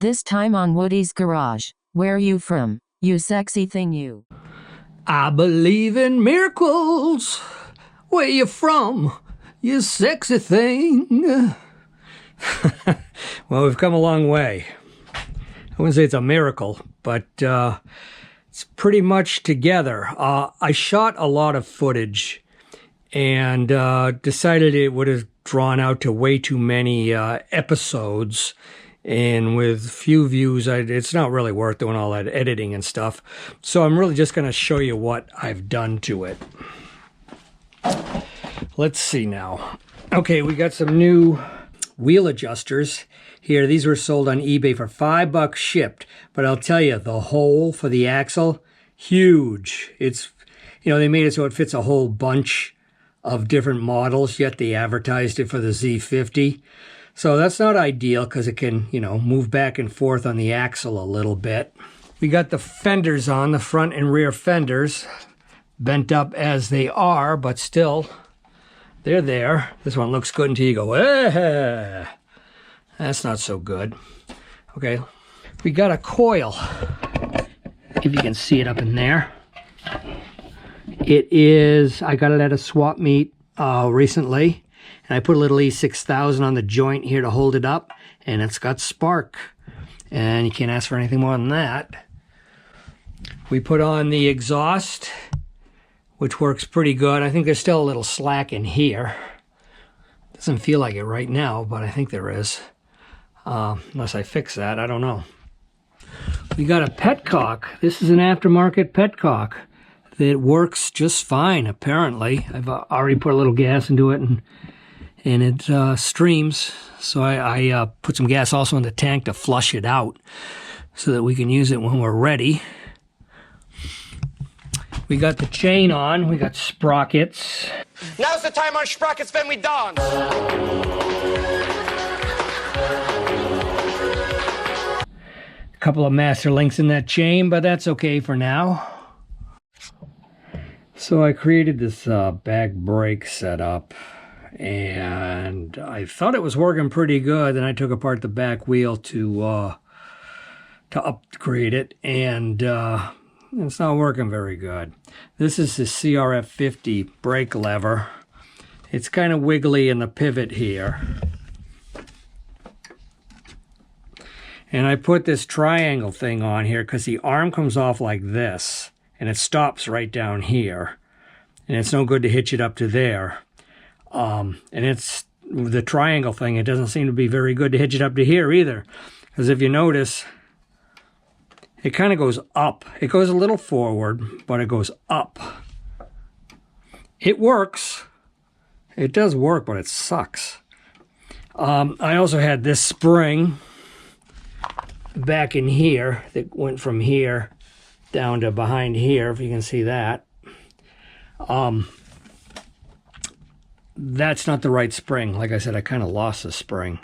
This time on Woody's Garage. Where you from, you sexy thing you? I believe in miracles. Where you from, you sexy thing? Well, we've come a long way. I wouldn't say it's a miracle, but it's pretty much together. I shot a lot of footage and decided it would have drawn out to way too many episodes. And with few views, it's not really worth doing all that editing and stuff. So I'm really just going to show you what I've done to it. Let's see now. Okay, we got some new wheel adjusters here. These were sold on eBay for $5 shipped. But I'll tell you, the hole for the axle, huge. It's, they made it so it fits a whole bunch of different models, yet they advertised it for the Z50. So that's not ideal because it can, move back and forth on the axle a little bit. We got the fenders on, the front and rear fenders, bent up as they are, but still, they're there. This one looks good until you go, eh. That's not so good. Okay, we got a coil, if you can see it up in there. It is, I got it at a swap meet recently. And I put a little E6000 on the joint here to hold it up, and it's got spark. And you can't ask for anything more than that. We put on the exhaust, which works pretty good. I think there's still a little slack in here. Doesn't feel like it right now, but I think there is. Unless I fix that, I don't know. We got a petcock. This is an aftermarket petcock that works just fine, apparently. I've already put a little gas into it, and it streams. So I put some gas also in the tank to flush it out so that we can use it when we're ready. We got the chain on. We got sprockets. Now's the time our sprockets when we dance. A couple of master links in that chain, but that's okay for now. So I created this back brake setup, and I thought it was working pretty good. Then I took apart the back wheel to upgrade it, and it's not working very good. This is the CRF50 brake lever. It's kind of wiggly in the pivot here. And I put this triangle thing on here because the arm comes off like this, and it stops right down here. And it's no good to hitch it up to there. And it's the triangle thing, it doesn't seem to be very good to hitch it up to here either. Because if you notice, it kind of goes up. It goes a little forward, but it goes up. It works. It does work, but it sucks. I also had this spring back in here that went from here down to behind here, if you can see that. That's not the right spring. Like I said, I kind of lost the spring.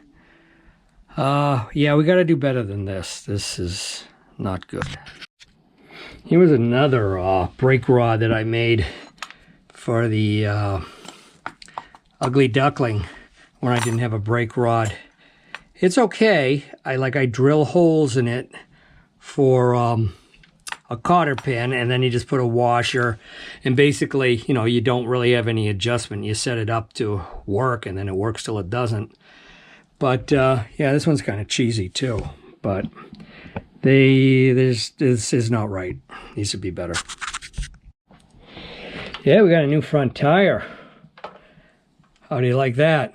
Yeah, we got to do better than this. This is not good. Here was another brake rod that I made for the Ugly Duckling when I didn't have a brake rod. It's okay. I drill holes in it for a cotter pin, and then you just put a washer, and basically, you don't really have any adjustment. You set it up to work, and then it works till it doesn't. But yeah, this one's kind of cheesy too. But this is not right. Needs to be better. Yeah, we got a new front tire. How do you like that?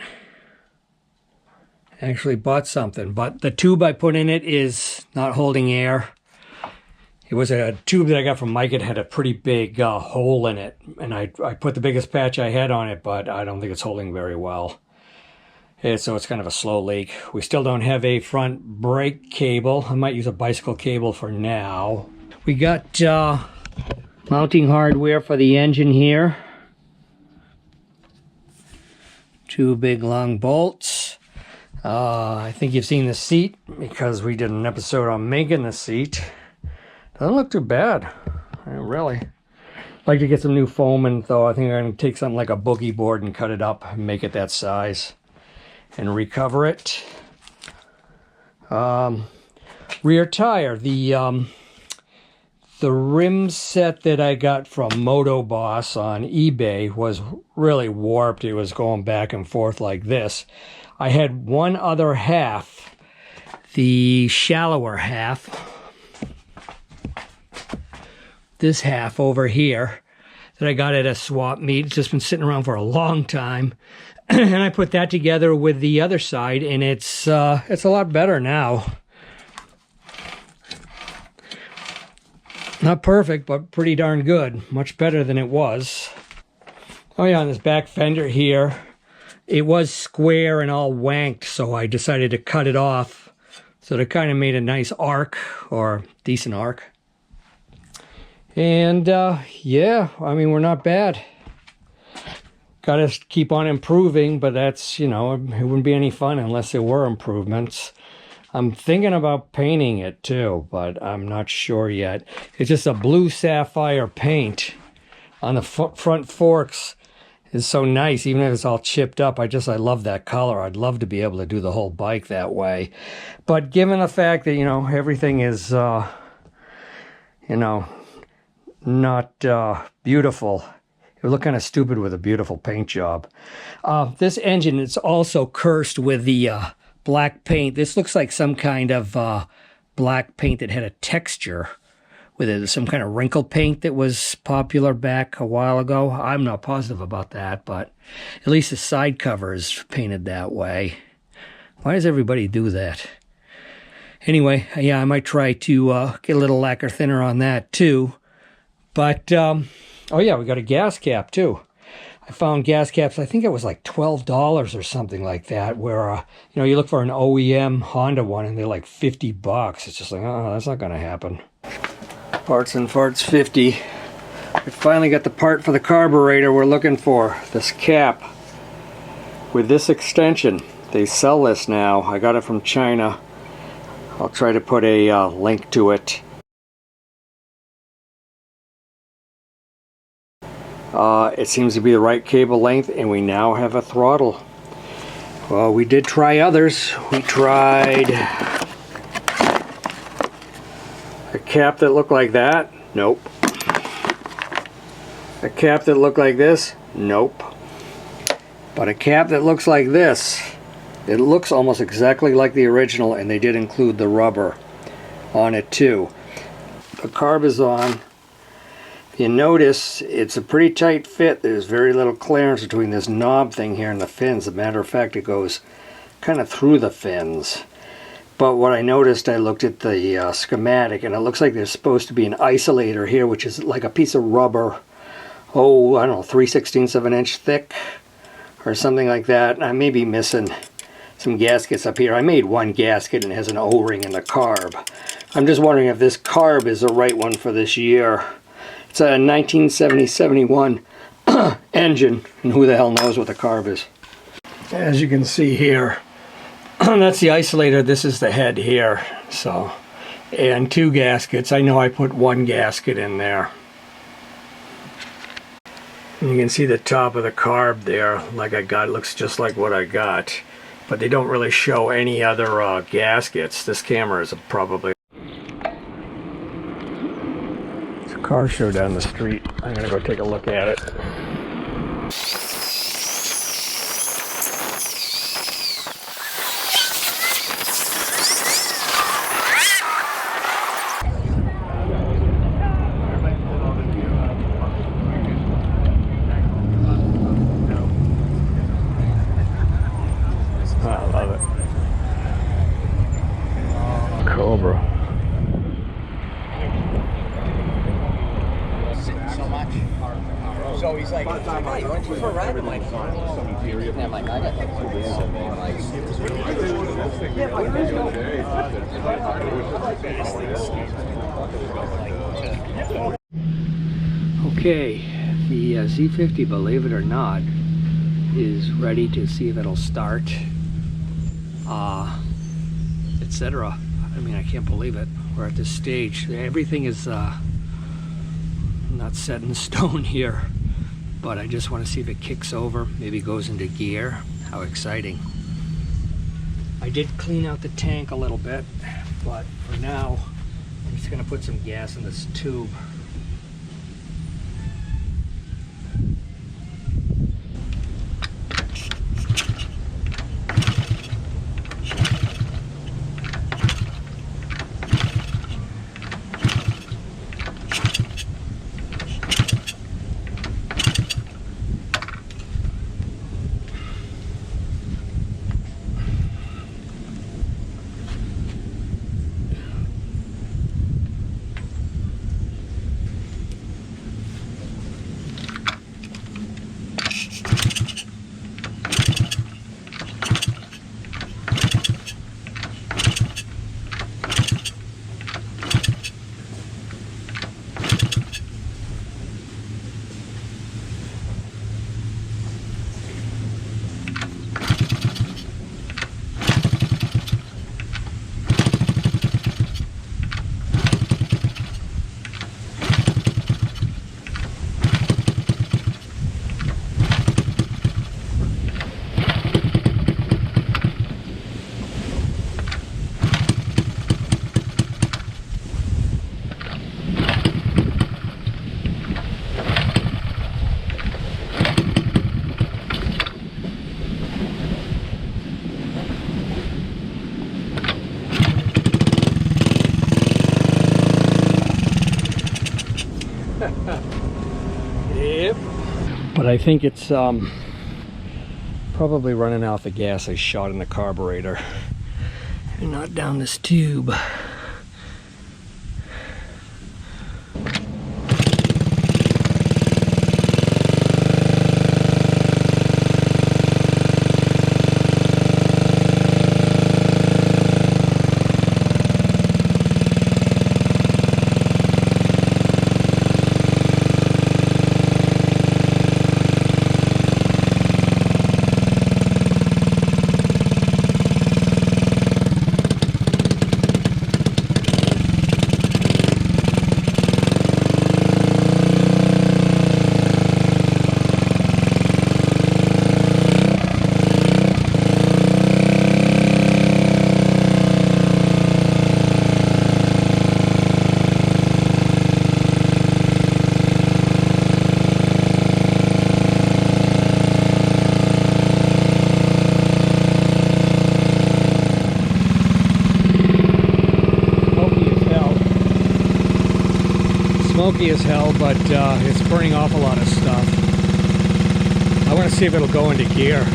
Actually bought something, but the tube I put in it is not holding air. It was a tube that I got from Mike. It had a pretty big hole in it, and I put the biggest patch I had on it, but I don't think it's holding very well. So it's kind of a slow leak. We still don't have a front brake cable. I might use a bicycle cable for now. We got mounting hardware for the engine here. 2 big long bolts. I think you've seen the seat because we did an episode on making the seat. Doesn't look too bad, really. I'd like to get some new foam in, though. I think I'm going to take something like a boogie board and cut it up and make it that size and recover it. rear tire. The rim set that I got from Moto Boss on eBay was really warped. It was going back and forth like this. I had one other half, the shallower half, this half over here, that I got at a swap meet. It's just been sitting around for a long time. And I put that together with the other side, and it's a lot better now. Not perfect, but pretty darn good. Much better than it was. Oh yeah, on this back fender here, it was square and all wanked, so I decided to cut it off. So it kind of made a nice arc, or decent arc. And yeah, I mean, we're not bad. Gotta keep on improving, but that's, you know, it wouldn't be any fun unless there were improvements. I'm thinking about painting it too, but I'm not sure yet. It's just a blue sapphire paint on the front forks. Is so nice, even if it's all chipped up. I love that color. I'd love to be able to do the whole bike that way. But given the fact that, you know, everything is, you know, not beautiful, it would look kind of stupid with a beautiful paint job. This engine is also cursed with the black paint. This looks like some kind of black paint that had a texture with it, some kind of wrinkle paint that was popular back a while ago. I'm not positive about that, but at least the side cover is painted that way. Why does everybody do that? Anyway, yeah, I might try to get a little lacquer thinner on that too. But, oh yeah, we got a gas cap too. I found gas caps, I think it was like $12 or something like that, where, you know, you look for an OEM Honda one and they're like $50. It's just like, oh, that's not going to happen. Parts Z50. We finally got the part for the carburetor we're looking for. This cap with this extension. They sell this now. I got it from China. I'll try to put a link to it. It seems to be the right cable length, and we now have a throttle. Well, we did try others. We tried a cap that looked like that. Nope. A cap that looked like this. Nope. But a cap that looks like this. It looks almost exactly like the original, and they did include the rubber on it too. The carb is on. If you notice, it's a pretty tight fit. There's very little clearance between this knob thing here and the fins. As a matter of fact, it goes kind of through the fins. But what I noticed, I looked at the schematic, and it looks like there's supposed to be an isolator here, which is like a piece of rubber, oh, I don't know, 3/16 of an inch thick or something like that. I may be missing some gaskets up here. I made one gasket and it has an O-ring in the carb. I'm just wondering if this carb is the right one for this year. It's a 1970-71 engine, and who the hell knows what the carb is. As you can see here, that's the isolator. This is the head here. So, and two gaskets. I know I put one gasket in there. And you can see the top of the carb there, like I got. It looks just like what I got. But they don't really show any other gaskets. This camera is probably... It's a car show down the street. I'm gonna go take a look at it. I love it. Cobra. So much. So he's like, hey, you want to for a ride? I'm like, yeah, I'm like, I got Okay, the Z50, believe it or not, is ready to see if it'll start, etc. I mean, I can't believe it. We're at this stage. Everything is not set in stone here, but I just want to see if it kicks over, maybe goes into gear. How exciting. I did clean out the tank a little bit. But for now, I'm just gonna put some gas in this tube. Yep. But I think it's probably running out the gas I shot in the carburetor and not down this tube. Smoky as hell, but it's burning off a lot of stuff. I want to see if it'll go into gear.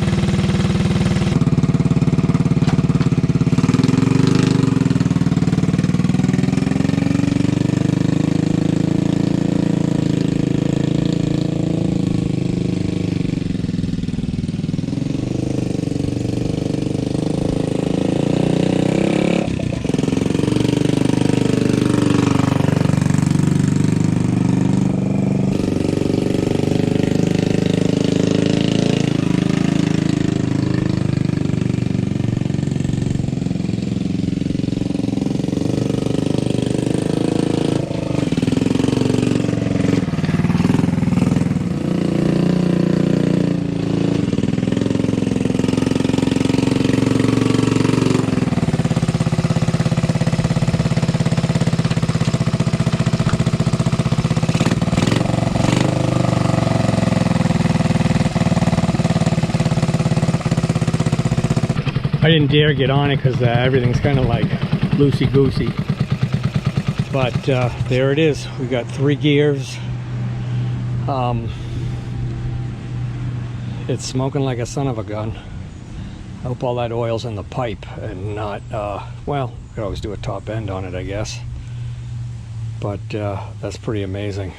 I didn't dare get on it because everything's kind of like loosey-goosey. But there it is. We got 3 gears. It's smoking like a son of a gun. I hope all that oil's in the pipe and not, well, you could always do a top end on it, I guess. But that's pretty amazing.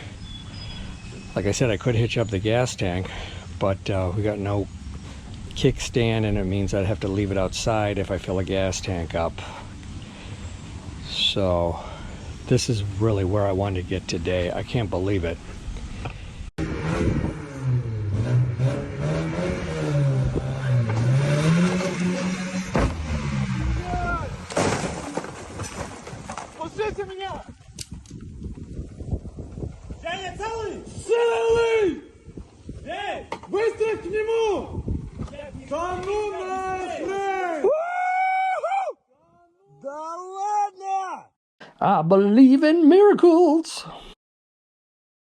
Like I said, I could hitch up the gas tank, but we got no kickstand, and it means I'd have to leave it outside if I fill a gas tank up. So this is really where I wanted to get today. I can't believe it. Послушайте меня! Женя, целый! Целый! Эй, быстро к нему! Да ну нахрен! Да ладно! I believe in miracles.